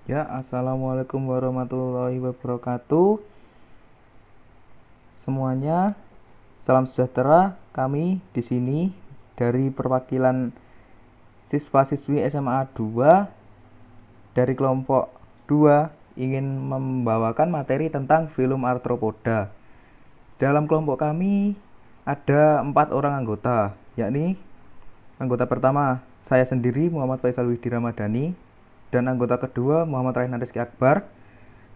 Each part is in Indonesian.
Ya, assalamualaikum warahmatullahi wabarakatuh. Semuanya, salam sejahtera. Kami di sini dari perwakilan siswa-siswi SMA 2 dari kelompok 2 ingin membawakan materi tentang film Arthropoda. Dalam kelompok kami ada 4 orang anggota, yakni anggota pertama saya sendiri Muhammad Faisal Widi Ramadhani, dan anggota kedua Muhammad Raihan Rizky Akbar,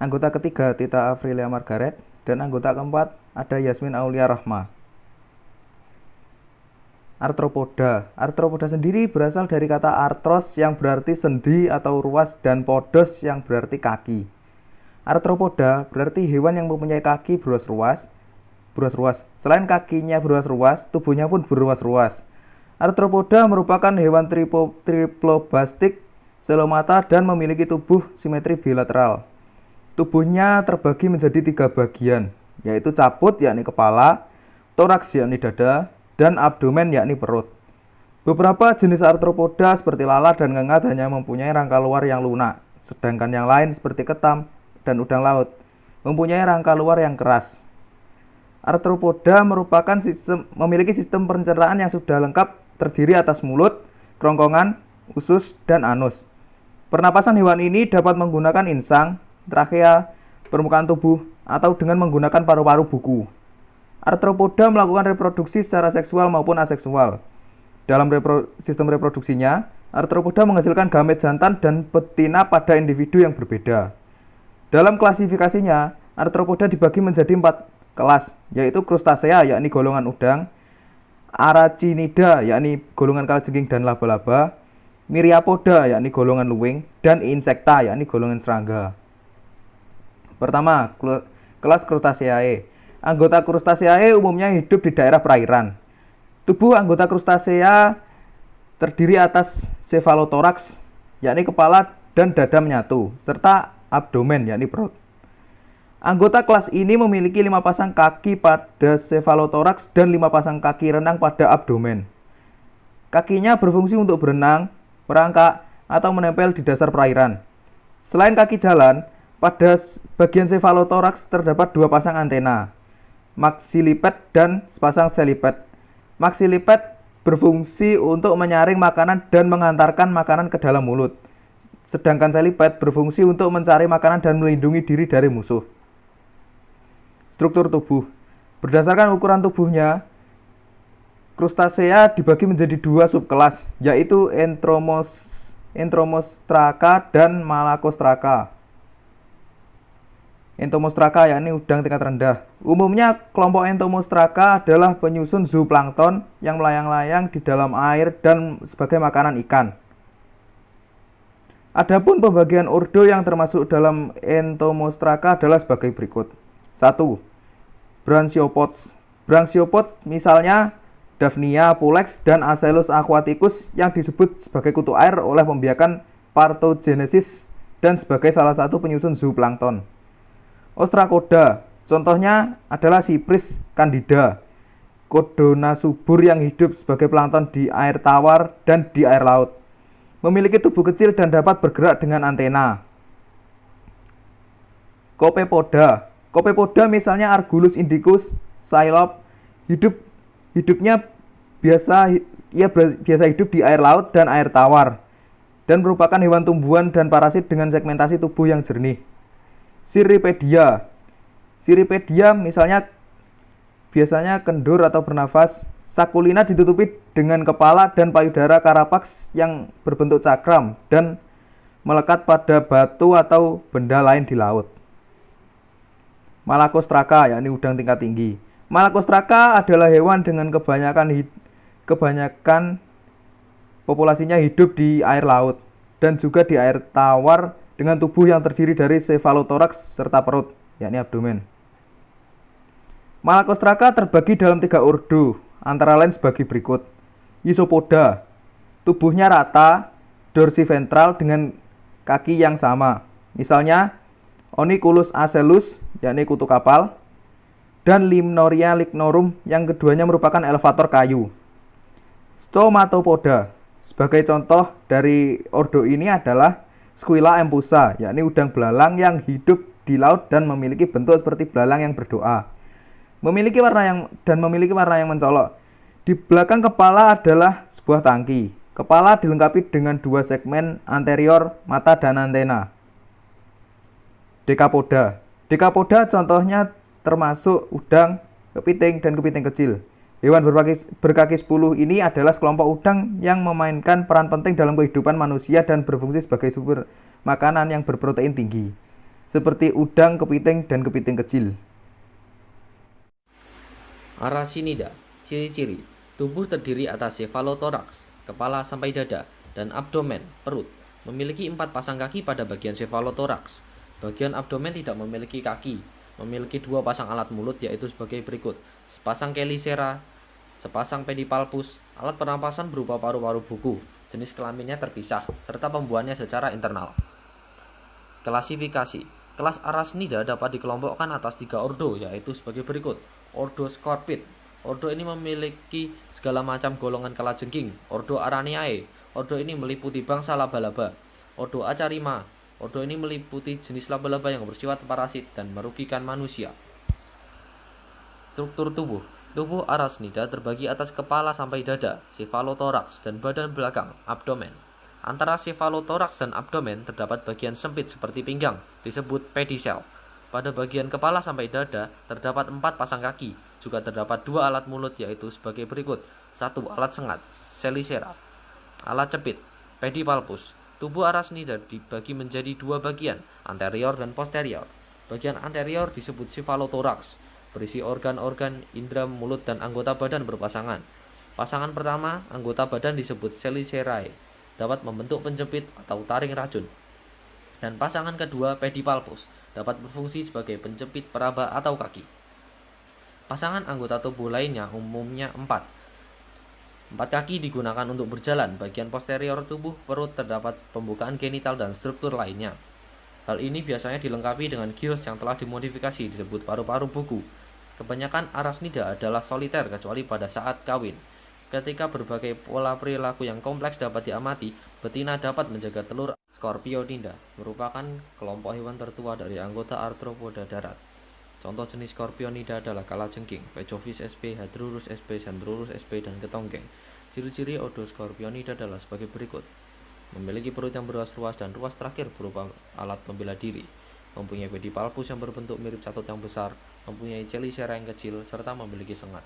anggota ketiga Tita Afrilia Margaret, dan anggota keempat ada Yasmin Aulia Rahma. Arthropoda sendiri berasal dari kata arthros yang berarti sendi atau ruas dan podos yang berarti kaki. Arthropoda berarti hewan yang mempunyai kaki beruas-ruas. Selain kakinya beruas-ruas, tubuhnya pun beruas-ruas. Arthropoda merupakan hewan triplobastik, selomata, dan memiliki tubuh simetri bilateral. Tubuhnya terbagi menjadi 3 bagian, yaitu caput yakni kepala, toraks yakni dada, dan abdomen yakni perut. Beberapa jenis arthropoda seperti lalat dan ngengat hanya mempunyai rangka luar yang lunak, sedangkan yang lain seperti ketam dan udang laut mempunyai rangka luar yang keras. Arthropoda memiliki sistem pencernaan yang sudah lengkap, terdiri atas mulut, kerongkongan, usus, dan anus. Pernapasan hewan ini dapat menggunakan insang, trakea, permukaan tubuh, atau dengan menggunakan paru-paru buku. Arthropoda melakukan reproduksi secara seksual maupun aseksual. Dalam sistem reproduksinya, arthropoda menghasilkan gamet jantan dan betina pada individu yang berbeda. Dalam klasifikasinya, arthropoda dibagi menjadi 4 kelas, yaitu krustasea yakni golongan udang, arachnida yakni golongan kalajengking dan laba-laba, myriapoda yakni golongan luwing, dan insekta yakni golongan serangga. Pertama, kelas Crustaceae. Anggota Crustaceae umumnya hidup di daerah perairan. Tubuh anggota Crustacea terdiri atas cephalothoraks, yakni kepala dan dada menyatu, serta abdomen, yakni perut. Anggota kelas ini memiliki 5 pasang kaki pada cephalothoraks dan 5 pasang kaki renang pada abdomen. Kakinya berfungsi untuk berenang, merangkak, atau menempel di dasar perairan. Selain kaki jalan, pada bagian cephalothoraks terdapat 2 pasang antena, maxilliped dan sepasang celliped. Maxilliped berfungsi untuk menyaring makanan dan mengantarkan makanan ke dalam mulut, sedangkan celliped berfungsi untuk mencari makanan dan melindungi diri dari musuh. Struktur tubuh. Berdasarkan ukuran tubuhnya, Crustacea dibagi menjadi 2 subkelas, yaitu Entomostraka dan Malacostraka. Entomostraka yakni udang tingkat rendah. Umumnya kelompok Entomostraka adalah penyusun zooplankton yang melayang-layang di dalam air dan sebagai makanan ikan. Adapun pembagian ordo yang termasuk dalam Entomostraka adalah sebagai berikut. 1. Branchiopods. Branchiopods misalnya Daphnia, Pulex, dan Achelous aquaticus yang disebut sebagai kutu air oleh pembiakan parthogenesis dan sebagai salah satu penyusun zooplankton. Ostracoda, contohnya adalah Cypris candida, Codona subur yang hidup sebagai plankton di air tawar dan di air laut. Memiliki tubuh kecil dan dapat bergerak dengan antena. Copepoda misalnya Argulus indicus, Scylop, hidupnya biasa hidup di air laut dan air tawar dan merupakan hewan tumbuhan dan parasit dengan segmentasi tubuh yang jernih. Cirripedia misalnya biasanya kendur atau bernafas. Sakulina ditutupi dengan kepala dan payudara Carapax yang berbentuk cakram dan melekat pada batu atau benda lain di laut. Malacostraka yakni udang tingkat tinggi. Malacostraka adalah hewan dengan kebanyakan populasinya hidup di air laut dan juga di air tawar dengan tubuh yang terdiri dari cephalothorax serta perut, yakni abdomen. Malacostraka terbagi dalam 3 ordo, antara lain sebagai berikut. Isopoda, tubuhnya rata, dorsiventral dengan kaki yang sama. Misalnya Onyculus achelous, yakni kutu kapal, dan Limnoria lignorum yang keduanya merupakan elevator kayu. Stomatopoda, sebagai contoh dari ordo ini adalah Squilla empusa, yakni udang belalang yang hidup di laut dan memiliki bentuk seperti belalang yang berdoa. Memiliki warna yang mencolok. Di belakang kepala adalah sebuah tangki. Kepala dilengkapi dengan dua segmen anterior, mata dan antena. Dekapoda. Dekapoda contohnya termasuk udang, kepiting, dan kepiting kecil. Hewan berkaki 10 ini adalah sekelompok udang yang memainkan peran penting dalam kehidupan manusia dan berfungsi sebagai sumber makanan yang berprotein tinggi, seperti udang, kepiting, dan kepiting kecil. Arasinida. Ciri-ciri: tubuh terdiri atas cephalothoraks, kepala sampai dada, dan abdomen, perut. Memiliki 4 pasang kaki pada bagian cephalothoraks. Bagian abdomen tidak memiliki kaki. Memiliki 2 pasang alat mulut, yaitu sebagai berikut: sepasang chelicera, sepasang pedipalpus. Alat pernapasan berupa paru-paru buku. Jenis kelaminnya terpisah, serta pembuahannya secara internal. Klasifikasi: kelas Arachnida dapat dikelompokkan atas 3 ordo, yaitu sebagai berikut. Ordo Scorpid. Ordo ini memiliki segala macam golongan kalajengking. Ordo Araneae. Ordo ini meliputi bangsa laba-laba. Ordo Acarima. Ordo ini meliputi jenis laba-laba yang bersifat parasit dan merugikan manusia. Struktur tubuh. Tubuh Arachnida terbagi atas kepala sampai dada, cephalothoraks, dan badan belakang, abdomen. Antara cephalothoraks dan abdomen terdapat bagian sempit seperti pinggang, disebut pedicel. Pada bagian kepala sampai dada terdapat 4 pasang kaki. Juga terdapat 2 alat mulut, yaitu sebagai berikut. 1 alat sengat, chelicera. Alat cepit, pedipalpus. Tubuh Arachnida dibagi menjadi 2 bagian, anterior dan posterior. Bagian anterior disebut cephalothoraks, berisi organ-organ indera, mulut, dan anggota badan berpasangan. Pasangan pertama, anggota badan disebut chelicerae, dapat membentuk penjepit atau taring racun. Dan pasangan kedua, pedipalpus, dapat berfungsi sebagai penjepit peraba atau kaki. Pasangan anggota tubuh lainnya umumnya 4. 4 kaki digunakan untuk berjalan. Bagian posterior tubuh perut terdapat pembukaan genital dan struktur lainnya. Hal ini biasanya dilengkapi dengan gills yang telah dimodifikasi, disebut paru-paru buku. Kebanyakan Arachnida adalah soliter kecuali pada saat kawin. Ketika berbagai pola perilaku yang kompleks dapat diamati, betina dapat menjaga telur. Scorpionida merupakan kelompok hewan tertua dari anggota arthropoda darat. Contoh jenis Scorpionida adalah kalajengking, Vejovis sp, Hadrurus sp, Xanthrurus sp, dan ketonggeng. Ciri-ciri ordo Scorpionida adalah sebagai berikut. Memiliki perut yang beruas-ruas dan ruas terakhir berupa alat pembela diri. Mempunyai pedipalpus yang berbentuk mirip catut yang besar, mempunyai chelicera yang kecil, serta memiliki sengat.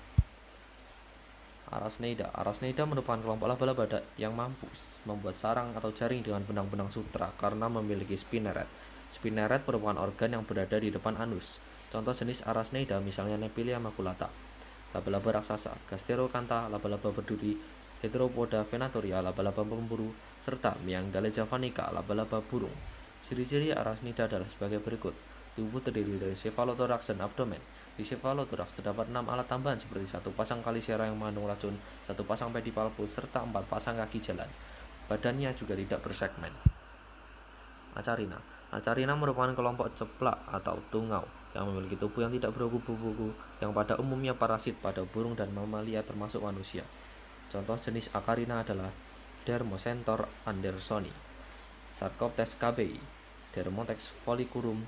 Arachnida. Arachnida merupakan kelompok laba-laba yang mampu membuat sarang atau jaring dengan benang-benang sutra karena memiliki spinneret. Spinneret merupakan organ yang berada di depan anus. Contoh jenis Arachnida misalnya Nepilia maculata, laba-laba raksasa, Gasterocantha, laba-laba berduri, Heteropoda venatoria, laba-laba pemburu, serta Myangalea javanica, laba-laba burung. Ciri-ciri Arachnida adalah sebagai berikut. Tubuh terdiri dari cephalothoraks dan abdomen. Di cephalothoraks terdapat 6 alat tambahan seperti 1 pasang chelicera yang mengandung racun, 1 pasang pedipalpus, serta 4 pasang kaki jalan. Badannya juga tidak bersegmen. Acarina. Acarina merupakan kelompok ceplak atau tungau yang memiliki tubuh yang tidak berkubu-kubu, yang pada umumnya parasit pada burung dan mamalia termasuk manusia. Contoh jenis Acarina adalah Dermocentor andersoni, Sarcoptes kbi, Dermotex follicurum,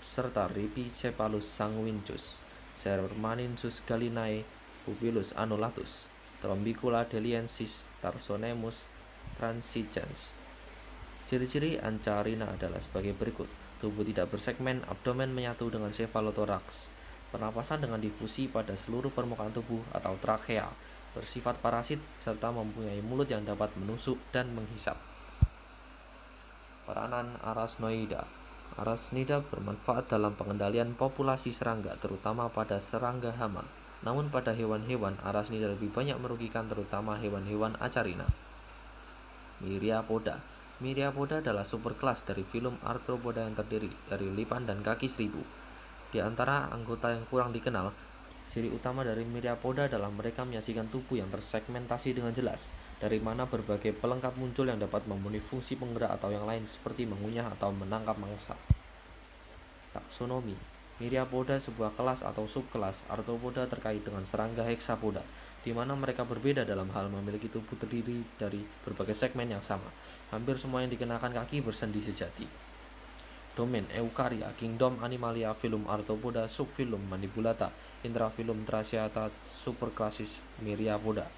serta Rhipicephalus sanguincus, Sermaninsus gallinae, Pupillus annulatus, Trombicula deliensis, Tarsonemus transicens. Ciri-ciri Acarina adalah sebagai berikut. Tubuh tidak bersegmen, abdomen menyatu dengan cephalothoraks, pernapasan dengan difusi pada seluruh permukaan tubuh atau trakea, bersifat parasit, serta mempunyai mulut yang dapat menusuk dan menghisap. Peranan Arachnoida. Arachnida bermanfaat dalam pengendalian populasi serangga, terutama pada serangga hama. Namun pada hewan-hewan, Arachnida lebih banyak merugikan, terutama hewan-hewan Acarina. Myriapoda. Myriapoda adalah superkelas dari filum Arthropoda yang terdiri dari lipan dan kaki seribu. Di antara anggota yang kurang dikenal, ciri utama dari Myriapoda adalah mereka menyajikan tubuh yang tersegmentasi dengan jelas, dari mana berbagai pelengkap muncul yang dapat memenuhi fungsi penggerak atau yang lain seperti mengunyah atau menangkap mangsa. Taksonomi. Myriapoda sebuah kelas atau subkelas arthropoda terkait dengan serangga hexapoda. di mana mereka berbeda dalam hal memiliki tubuh terdiri dari berbagai segmen yang sama. Hampir semua yang dikenakan kaki bersendi sejati. Domain Eukarya, Kingdom Animalia, Phylum Arthropoda, Subphylum Manipulata, Intrafilum Tracheata, Superklasis Myriapoda.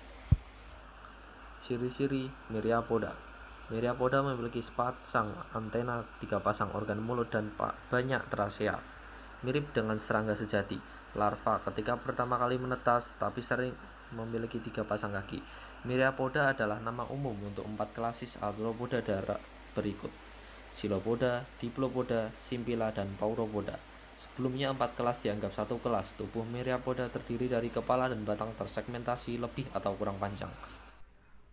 Ciri-ciri Myriapoda. Myriapoda memiliki sepasang antena, 3 pasang organ mulut, dan banyak trachea. Mirip dengan serangga sejati, larva ketika pertama kali menetas, tapi sering memiliki 3 pasang kaki. Myriapoda adalah nama umum untuk 4 klasis arthropoda darat berikut: Chilopoda, Diplopoda, Simpila, dan Pauropoda. Sebelumnya 4 kelas dianggap satu kelas. Tubuh Myriapoda terdiri dari kepala dan batang tersegmentasi lebih atau kurang panjang.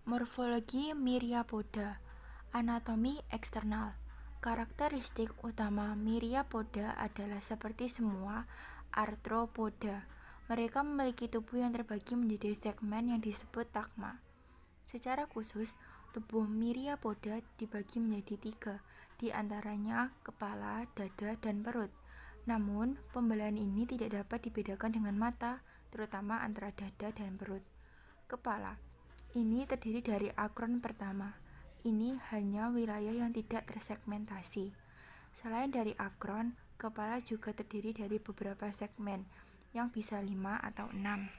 Morfologi Myriapoda. Anatomi eksternal. Karakteristik utama Myriapoda adalah seperti semua arthropoda. Mereka memiliki tubuh yang terbagi menjadi segmen yang disebut tagma. Secara khusus, tubuh Myriapoda dibagi menjadi 3, di antaranya kepala, dada, dan perut. Namun, pembelahan ini tidak dapat dibedakan dengan mata, terutama antara dada dan perut. Kepala ini terdiri dari akron pertama. Ini hanya wilayah yang tidak tersegmentasi. Selain dari akron, kepala juga terdiri dari beberapa segmen, yang bisa 5 atau 6.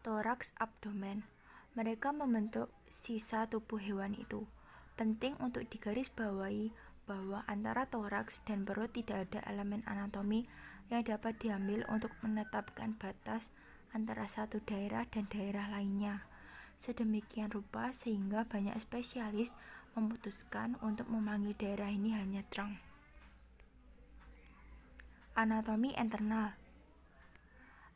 Toraks, abdomen. Mereka membentuk sisa tubuh hewan itu. Penting untuk digarisbawahi bahwa antara toraks dan perut tidak ada elemen anatomi yang dapat diambil untuk menetapkan batas antara satu daerah dan daerah lainnya. Sedemikian rupa sehingga banyak spesialis memutuskan untuk memanggil daerah ini hanya trunk. Anatomi internal.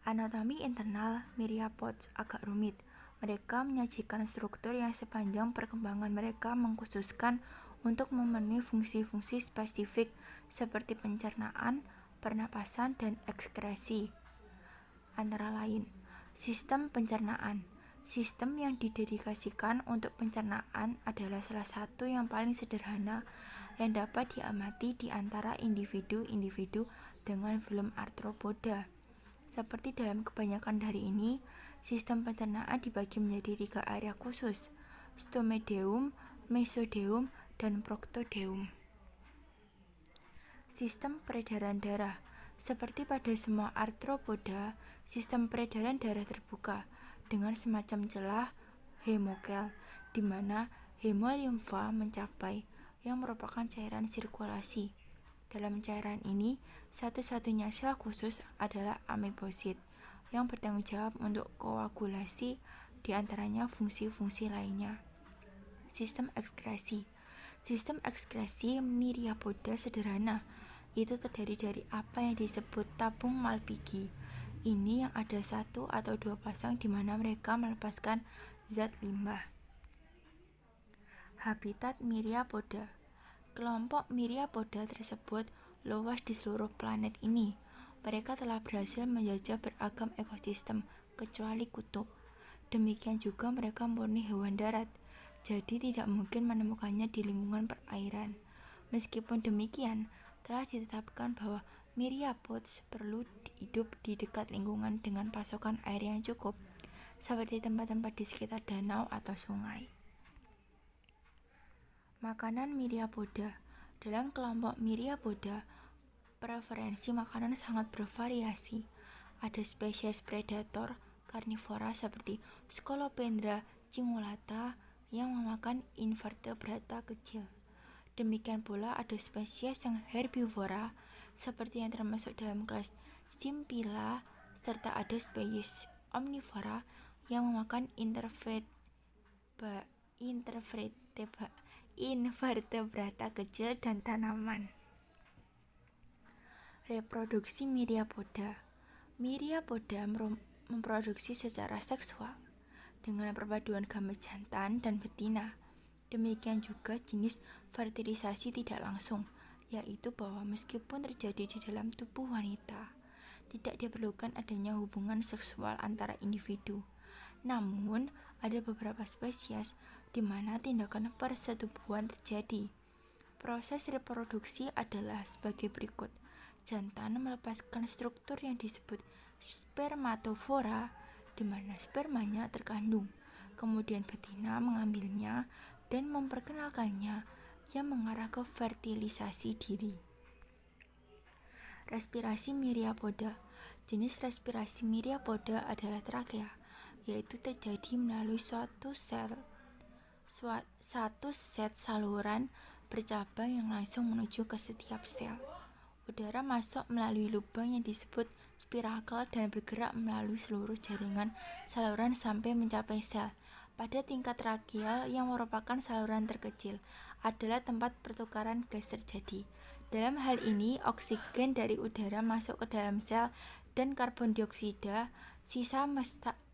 Anatomi internal myriapods agak rumit. Mereka menyajikan struktur yang sepanjang perkembangan mereka mengkhususkan untuk memenuhi fungsi-fungsi spesifik seperti pencernaan, pernapasan, dan ekskresi. Antara lain, sistem pencernaan. Sistem yang didedikasikan untuk pencernaan adalah salah satu yang paling sederhana yang dapat diamati di antara individu-individu dengan phylum Arthropoda. Seperti dalam kebanyakan dari ini, sistem pencernaan dibagi menjadi 3 area khusus: stomedeum, mesodeum, dan proctodeum. Sistem peredaran darah. Seperti pada semua arthropoda, sistem peredaran darah terbuka dengan semacam celah hemokel, di mana hemolimfa mencapai, yang merupakan cairan sirkulasi. Dalam cairan ini, satu-satunya sel khusus adalah amebosit, yang bertanggung jawab untuk koagulasi, di antaranya fungsi-fungsi lainnya. Sistem ekskresi. Sistem ekskresi myriapoda sederhana. Itu terdiri dari apa yang disebut tabung Malpighi. Ini yang ada 1 atau 2 pasang di mana mereka melepaskan zat limbah. Habitat myriapoda. Kelompok myriapoda tersebut luas di seluruh planet ini. Mereka telah berhasil menjajah beragam ekosistem, kecuali kutub. Demikian juga mereka murni hewan darat, jadi tidak mungkin menemukannya di lingkungan perairan. Meskipun demikian, telah ditetapkan bahwa myriapods perlu hidup di dekat lingkungan dengan pasokan air yang cukup, seperti tempat-tempat di sekitar danau atau sungai. Makanan myriapoda. Dalam kelompok myriapoda, preferensi makanan sangat bervariasi. Ada spesies predator karnivora seperti Scolopendra cingulata yang memakan invertebrata kecil. Demikian pula ada spesies yang herbivora seperti yang termasuk dalam kelas Simpila, serta ada spesies omnivora yang memakan invertebrata kecil dan tanaman. Reproduksi myriapoda. Myriapoda memproduksi secara seksual dengan perpaduan gamet jantan dan betina. Demikian juga jenis fertilisasi tidak langsung, yaitu bahwa meskipun terjadi di dalam tubuh wanita, tidak diperlukan adanya hubungan seksual antara individu. Namun, ada beberapa spesies di mana tindakan persetubuhan terjadi. Proses reproduksi adalah sebagai berikut. Jantan melepaskan struktur yang disebut spermatofora, di mana spermanya terkandung. Kemudian betina mengambilnya dan memperkenalkannya yang mengarah ke fertilisasi diri. Respirasi Myriapoda. Jenis respirasi Myriapoda adalah trakea, yaitu terjadi melalui satu set saluran bercabang yang langsung menuju ke setiap sel. Udara masuk melalui lubang yang disebut spirakel dan bergerak melalui seluruh jaringan saluran sampai mencapai sel. Pada tingkat trakeal yang merupakan saluran terkecil adalah tempat pertukaran gas terjadi. Dalam hal ini, oksigen dari udara masuk ke dalam sel dan karbon dioksida, sisa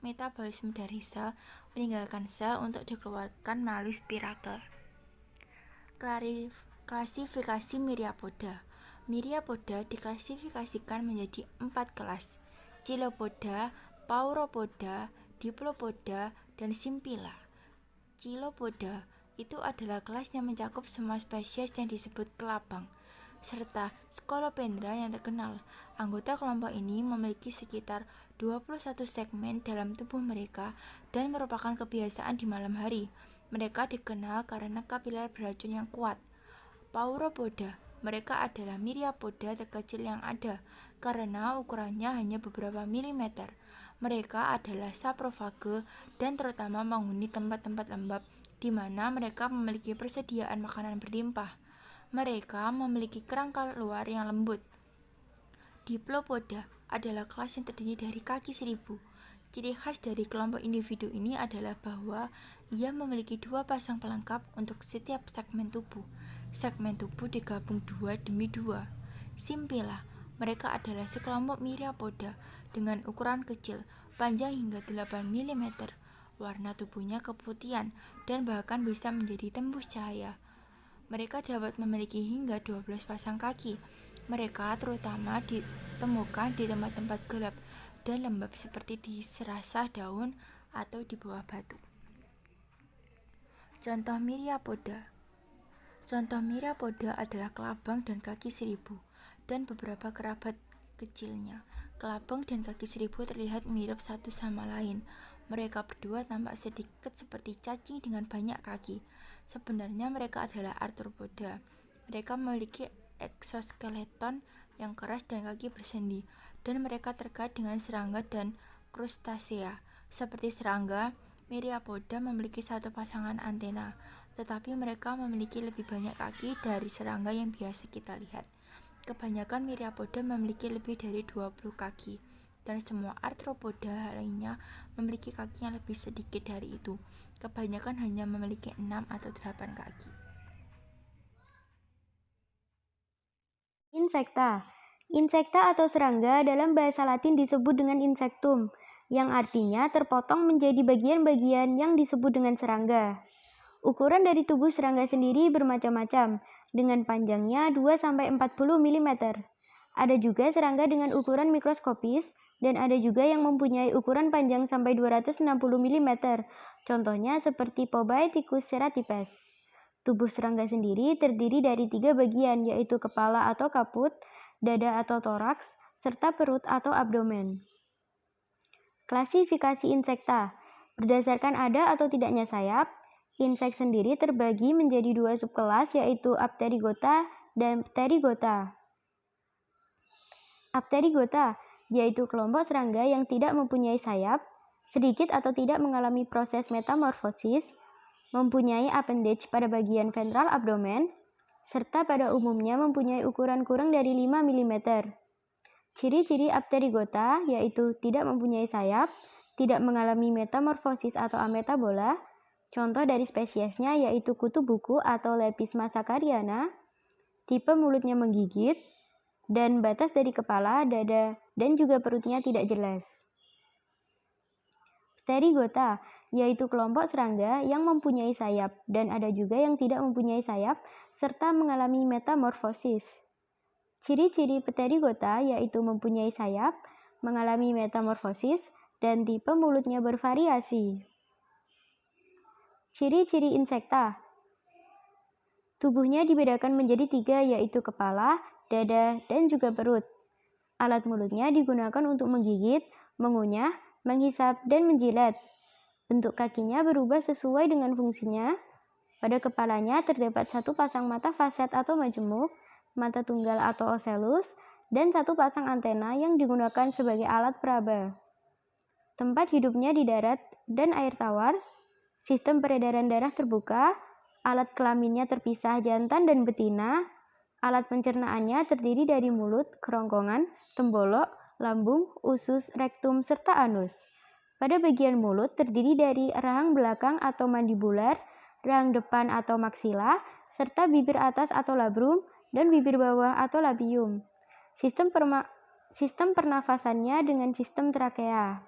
metabolisme dari sel, meninggalkan sel untuk dikeluarkan melalui spirakel. Klasifikasi Myriapoda. Myriapoda diklasifikasikan menjadi 4 kelas: Chilopoda, Pauropoda, Diplopoda, dan Simpila. Chilopoda itu adalah kelas yang mencakup semua spesies yang disebut kelabang, serta Scolopendra yang terkenal. Anggota kelompok ini memiliki sekitar 21 segmen dalam tubuh mereka dan merupakan kebiasaan di malam hari. Mereka dikenal karena kapiler beracun yang kuat. Pauropoda, mereka adalah myriapoda terkecil yang ada, karena ukurannya hanya beberapa milimeter. Mereka adalah saprofage dan terutama menghuni tempat-tempat lembab di mana mereka memiliki persediaan makanan berlimpah. Mereka memiliki kerangka luar yang lembut. Diplopoda adalah kelas yang terdiri dari kaki seribu. Ciri khas dari kelompok individu ini adalah bahwa ia memiliki 2 pasang pelengkap untuk setiap segmen tubuh. Segmen tubuh digabung 2 demi 2. Simpila, mereka adalah sekelompok myriapoda dengan ukuran kecil, panjang hingga 8 mm. Warna tubuhnya keputihan dan bahkan bisa menjadi tembus cahaya. Mereka dapat memiliki hingga 12 pasang kaki. Mereka terutama ditemukan di tempat-tempat gelap dan lembab seperti di serasah daun atau di bawah batu. Contoh myriapoda. Contoh myriapoda adalah kelabang dan kaki seribu dan beberapa kerabat kecilnya. Kelabang dan kaki seribu terlihat mirip satu sama lain. Mereka berdua tampak sedikit seperti cacing dengan banyak kaki. Sebenarnya mereka adalah arthropoda. Mereka memiliki eksoskeleton yang keras dan kaki bersendi, dan mereka terkait dengan serangga dan krustasea. Seperti serangga, myriapoda memiliki satu pasangan antena, tetapi mereka memiliki lebih banyak kaki dari serangga yang biasa kita lihat. Kebanyakan myriapoda memiliki lebih dari 20 kaki, dan semua arthropoda lainnya memiliki kaki yang lebih sedikit dari itu. Kebanyakan hanya memiliki 6 atau 8 kaki. Insekta. Insekta atau serangga dalam bahasa Latin disebut dengan insectum, yang artinya terpotong menjadi bagian-bagian yang disebut dengan serangga. Ukuran dari tubuh serangga sendiri bermacam-macam, dengan panjangnya 2-40 mm. Ada juga serangga dengan ukuran mikroskopis, dan ada juga yang mempunyai ukuran panjang sampai 260 mm. Contohnya seperti Pobaiticus ceratipes. Tubuh serangga sendiri terdiri dari 3 bagian, yaitu kepala atau kaput, dada atau toraks, serta perut atau abdomen. Klasifikasi insekta. Berdasarkan ada atau tidaknya sayap, insek sendiri terbagi menjadi 2 subkelas, yaitu Apterygota dan Pterygota. Apterygota yaitu kelompok serangga yang tidak mempunyai sayap, sedikit atau tidak mengalami proses metamorfosis, mempunyai appendage pada bagian ventral abdomen, serta pada umumnya mempunyai ukuran kurang dari 5 mm. Ciri-ciri Apterygota yaitu tidak mempunyai sayap, tidak mengalami metamorfosis atau ametabola. Contoh dari spesiesnya yaitu kutu buku atau Lepisma sakariana, tipe mulutnya menggigit, dan batas dari kepala, dada, dan juga perutnya tidak jelas. Pterygota yaitu kelompok serangga yang mempunyai sayap, dan ada juga yang tidak mempunyai sayap serta mengalami metamorfosis. Ciri-ciri Pterygota yaitu mempunyai sayap, mengalami metamorfosis, dan tipe mulutnya bervariasi. Ciri-ciri insekta. Tubuhnya dibedakan menjadi 3, yaitu kepala, dada, dan juga perut. Alat mulutnya digunakan untuk menggigit, mengunyah, menghisap, dan menjilat. Bentuk kakinya berubah sesuai dengan fungsinya. Pada kepalanya terdapat satu pasang mata faset atau majemuk, mata tunggal atau ocellus, dan satu pasang antena yang digunakan sebagai alat peraba. Tempat hidupnya di darat dan air tawar. Sistem peredaran darah terbuka. Alat kelaminnya terpisah jantan dan betina. Alat pencernaannya terdiri dari mulut, kerongkongan, tembolok, lambung, usus, rektum, serta anus. Pada bagian mulut terdiri dari rahang belakang atau mandibular, rahang depan atau maksila, serta bibir atas atau labrum, dan bibir bawah atau labium. Sistem pernafasannya dengan sistem trakea.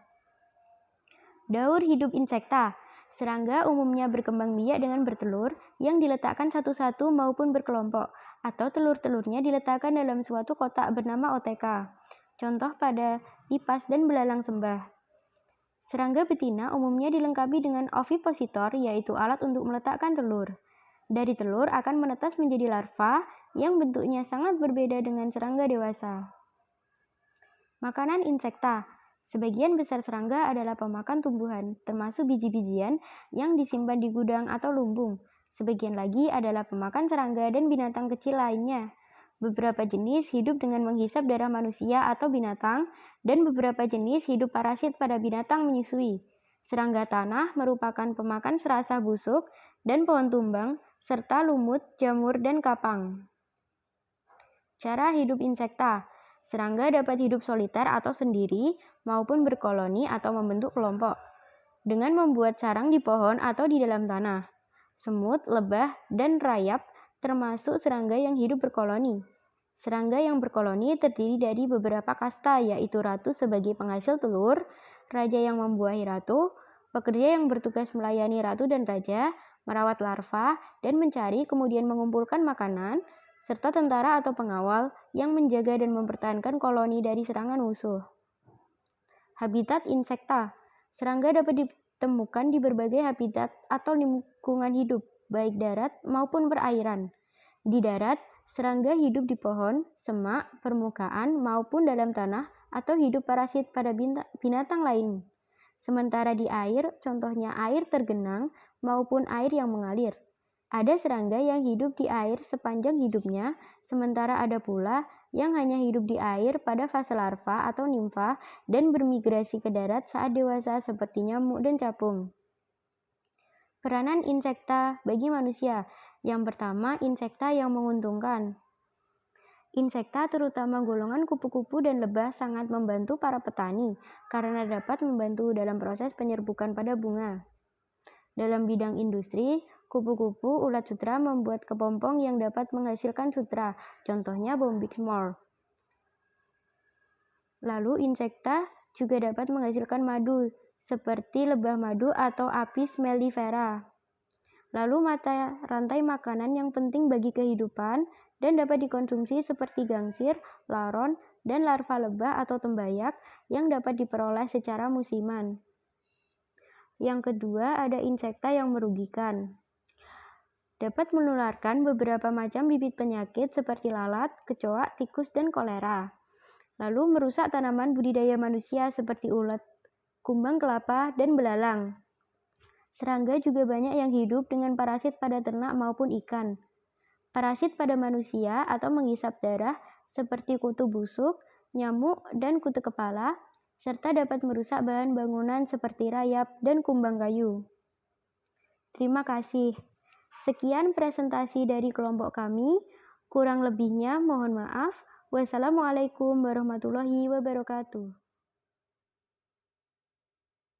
Daur hidup insekta. Serangga umumnya berkembang biak dengan bertelur yang diletakkan satu-satu maupun berkelompok, atau telur-telurnya diletakkan dalam suatu kotak bernama OTK. Contoh pada lipas dan belalang sembah. Serangga betina umumnya dilengkapi dengan ovipositor, yaitu alat untuk meletakkan telur. Dari telur akan menetas menjadi larva yang bentuknya sangat berbeda dengan serangga dewasa. Makanan insekta. Sebagian besar serangga adalah pemakan tumbuhan, termasuk biji-bijian yang disimpan di gudang atau lumbung. Sebagian lagi adalah pemakan serangga dan binatang kecil lainnya. Beberapa jenis hidup dengan menghisap darah manusia atau binatang, dan beberapa jenis hidup parasit pada binatang menyusui. Serangga tanah merupakan pemakan serasah busuk dan pohon tumbang, serta lumut, jamur, dan kapang. Cara hidup insekta. Serangga dapat hidup soliter atau sendiri, maupun berkoloni atau membentuk kelompok, dengan membuat sarang di pohon atau di dalam tanah. Semut, lebah, dan rayap termasuk serangga yang hidup berkoloni. Serangga yang berkoloni terdiri dari beberapa kasta, yaitu ratu sebagai penghasil telur, raja yang membuahi ratu, pekerja yang bertugas melayani ratu dan raja, merawat larva, dan mencari kemudian mengumpulkan makanan, serta tentara atau pengawal yang menjaga dan mempertahankan koloni dari serangan musuh. Habitat insekta. Serangga dapat ditemukan di berbagai habitat atau lingkungan hidup, baik darat maupun perairan. Di darat, serangga hidup di pohon, semak, permukaan, maupun dalam tanah atau hidup parasit pada binatang lain. Sementara di air, contohnya air tergenang maupun air yang mengalir. Ada serangga yang hidup di air sepanjang hidupnya, sementara ada pula yang hanya hidup di air pada fase larva atau nimfa dan bermigrasi ke darat saat dewasa seperti nyamuk dan capung. Peranan insekta bagi manusia. Yang pertama, insekta yang menguntungkan. Insekta terutama golongan kupu-kupu dan lebah sangat membantu para petani karena dapat membantu dalam proses penyerbukan pada bunga. Dalam bidang industri, kupu-kupu ulat sutra membuat kepompong yang dapat menghasilkan sutra, contohnya bombix mole. Lalu insekta juga dapat menghasilkan madu, seperti lebah madu atau Apis mellifera. Lalu mata rantai makanan yang penting bagi kehidupan dan dapat dikonsumsi seperti gangsir, laron, dan larva lebah atau tembayak yang dapat diperoleh secara musiman. Yang kedua, ada insekta yang merugikan. Dapat menularkan beberapa macam bibit penyakit seperti lalat, kecoa, tikus, dan kolera. Lalu merusak tanaman budidaya manusia seperti ulat, kumbang kelapa, dan belalang. Serangga juga banyak yang hidup dengan parasit pada ternak maupun ikan. Parasit pada manusia atau menghisap darah seperti kutu busuk, nyamuk, dan kutu kepala, serta dapat merusak bahan bangunan seperti rayap dan kumbang kayu. Terima kasih. Sekian presentasi dari kelompok kami. Kurang lebihnya mohon maaf. Wassalamualaikum warahmatullahi wabarakatuh.